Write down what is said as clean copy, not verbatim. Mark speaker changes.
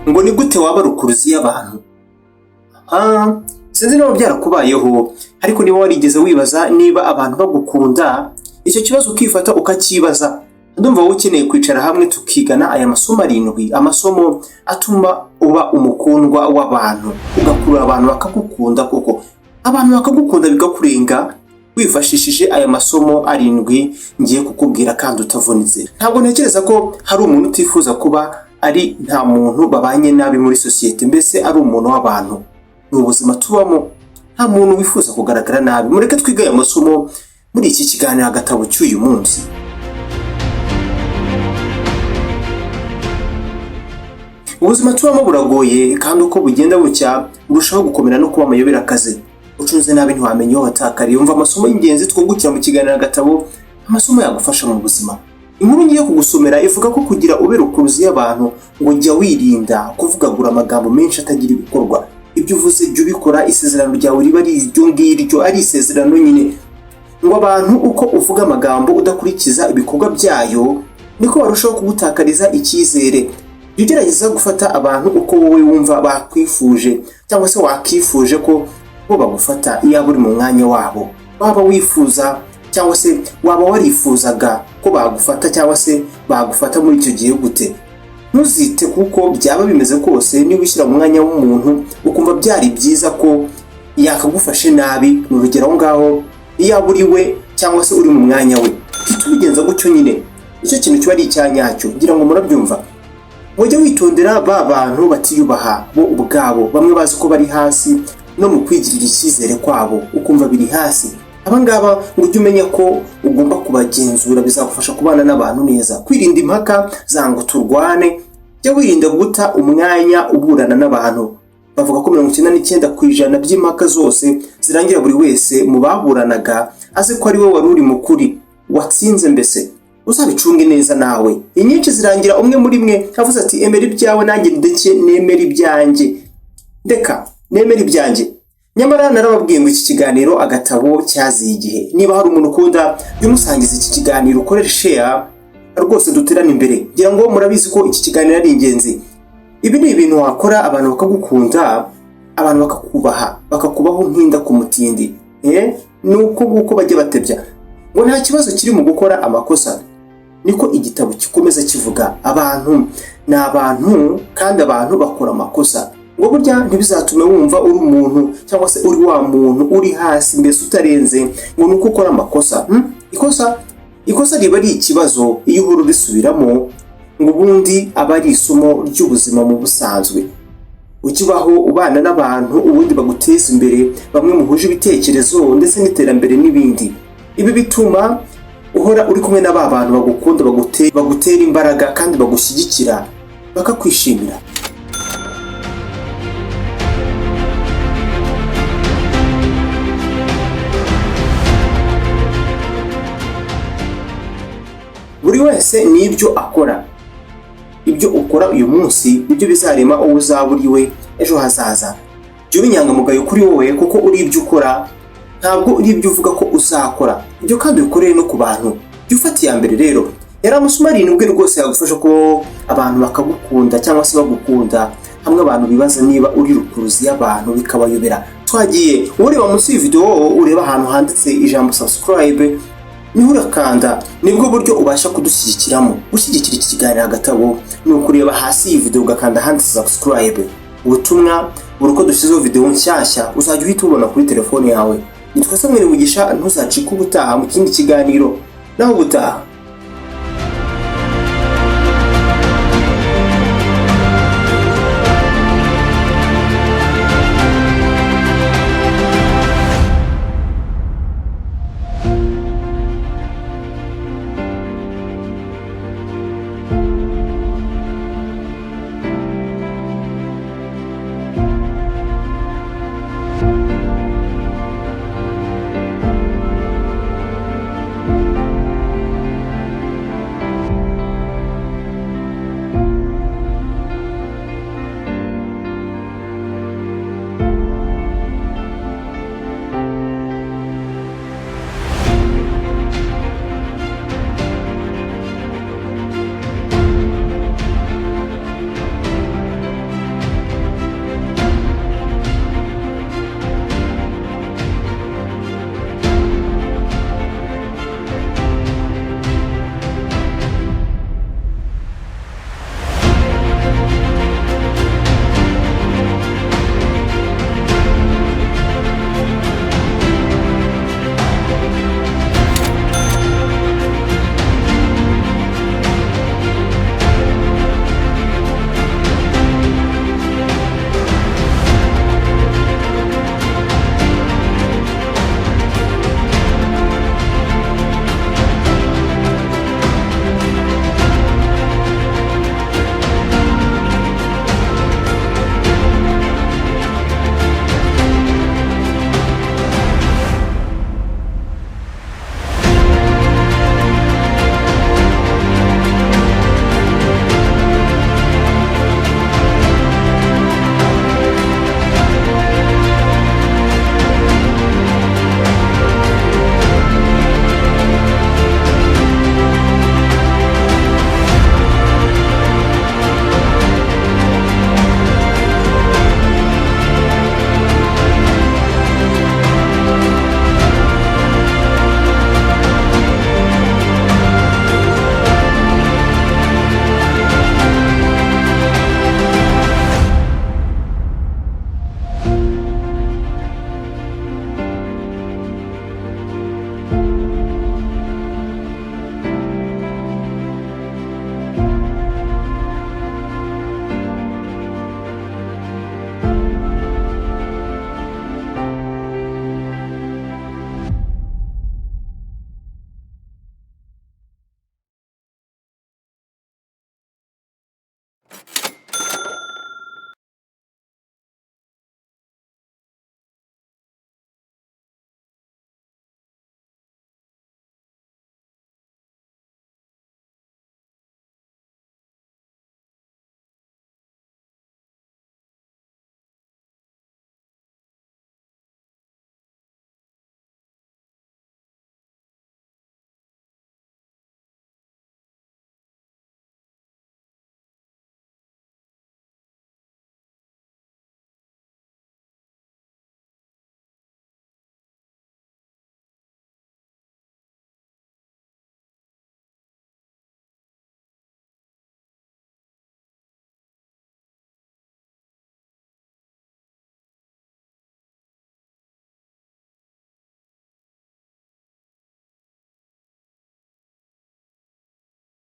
Speaker 1: ngo ni gute waba rukuruzi y'abantu? Sinzi niba byarakubayeho, ariko niba warigeze wibaza niba abantu bagukunda, icyo kibazo ukifata ukakibaza. Ndumva wowe ukeneye kwicara hamwe tukigana aya masomo 7, amasomo atuma uba umukundwa w'abantu, ugakurura abantu bakagukunda, kuko abantu bakagukunda bigakurenga wifashishije aya masomo 7 ngiye kukubwira kandi utavunitse. Ntabwo ntekereza ko hari umuntu utifuza kuba ari nta muntu babanye nabi muri societe, mbese ari umuntu w'abantu. Ni ubuzima tubamo, nta muntu wifuza kugaragara nabi. Mureke twiga aya masomo muri iki kiganiro agatabo cy'uyu munsi. Ubuzima tubamo buragoye, kandi uko bugenda bucya burushaho gukomera no kuba amayobera akaze. Ucunze nabi ntiwamenya aho watakariye. Umva amasomo y'ingenzi twungukira mu kiganiro agatabo, amasomo yagufasha mu buzima. Inkuru ngiye kugusomera ivuga ko kugira ube rukuruzi y'abantu ngo jya wirinda kuvugagura amagambo menshi atagira ibikorwa. Ibyo uvuze jya ubikora, isezerano ryawe riba ari iryo ngiryo, ari isezerano nyine. Ngo abantu uko uvuga amagambo udakurikiza ibikorwa byayo, niko barushaho kugutakariza icyizere. Ugerageza gufata abantu uko wowe wumva bakwifuje, cyangwa se wakifuje ko bo bagufata iyo uri mu mwanya wabo. Waba wifuza cyangwa se waba warifuzaga ko bagufata cyangwa se bagufata muri icyo gihe gute. Ntuzite kuko byaba bimeze kose, niba ushyira mu mwanya w'umuntu ukumva byari byiza ko yakagufashe nabi, mu rugero ngaho iyo uri we cyangwa se uri mu mwanya we, tubigenza gutyo nyine. Icyo kintu kiba ari icyanyacyo, ngira ngo murabyumva. Mujye witondera ba bantu batiyubaha bo ubwabo, bamwe bazi ko bari hasi no mu kwigirira icyizere kwabo ukumva biri hasi. Abangaba ngo ujye umenya ko ugomba kubagenzura, bizagufasha kubana n'abantu neza. Kwirinda impaka zango turwane, jya wirinda guta umwanya uburana n'abantu. Bavuga ko 99% by'impaka zose zirangira buri wese mu baburanaga azi ko ari we wari uri mukuri watsinze. Mbese uzabicunge neza nawe. Inyinshi zirangira umwe muri mwe avuze ati emera ibyawe nanjye ndeke nemera ibyanjye, ndeka nemera ibyanjye. Nyamara narababwiye ngo iki kiganiro agatabo cyaziye igihe. Niba hari umuntu ukunda y'umusangiza iki kiganiro, ukorera share rwose duterane imbere. Ngira ngo murabizi ko iki kiganiro ari ingenzi. Ibi ni ibintu wakora abantu bakagukunda, abantu bakakubaha, bakakubaho nk'inda ku mutindi. Nuko guko bajye batebya ngo nta kibazo kiri mu gukora amakosa. Niko igitabo kikomeza kivuga. Abantu ni abantu, kandi abantu bakora amakosa. Ngo burya ntibizatume wumva uri umuntu cyangwa se uri wa muntu uri hasi, mbese utarenze, ngo nuko ukora amakosa. Ikosa riba ari ikibazo iyo uhora ubisubiramo, ngo ubundi aba ari isomo ry'ubuzima mu busanzwe. Ukibaho ubana n'abantu ubundi baguteza imbere, bamwe muhuje ibitekerezo ndetse n'iterambere n'ibindi. Ibi bituma uhora uri kumwe n'aba bantu bagukunda, bagutera imbaraga kandi bagushyigikira, bakakwishimira. Buri wese nibyo akora. Ibyo ukora uyu munsi nibyo bizarema uwo uzaba uri we ejo hazaza. Jya uba inyangamugayo kuri wowe, kuko uri ibyo ukora, ntabwo uri ibyo uvuga ko uzakora. Ibyo kandi ukoreye no ku bantu. Jya ufata iya mbere rero. Yari amasomo 7 rwose yagufasha ko abantu bakagukunda cyangwa se bagukunda. Hamwe abantu bibaza niba uri rukuruzi y'abantu bikabayobera. Twagiye ureba munsi y'video, ureba ahantu handitse ijambo subscribe, niho urakanda. Nibwo buryo ubasha kudushyigikiramo. Gushyigikira iki kiganiro agatabo ni ukureba hasi iyi video ugakanda handitse subscribe. Ubutumwa buri uko dushyizeho video nshyashya uzajya uhita ubona kuri telefone yawe. Nitwa Mugisha, ntuzacike ubutaha mu kindi kiganiro. Naho ubutaha.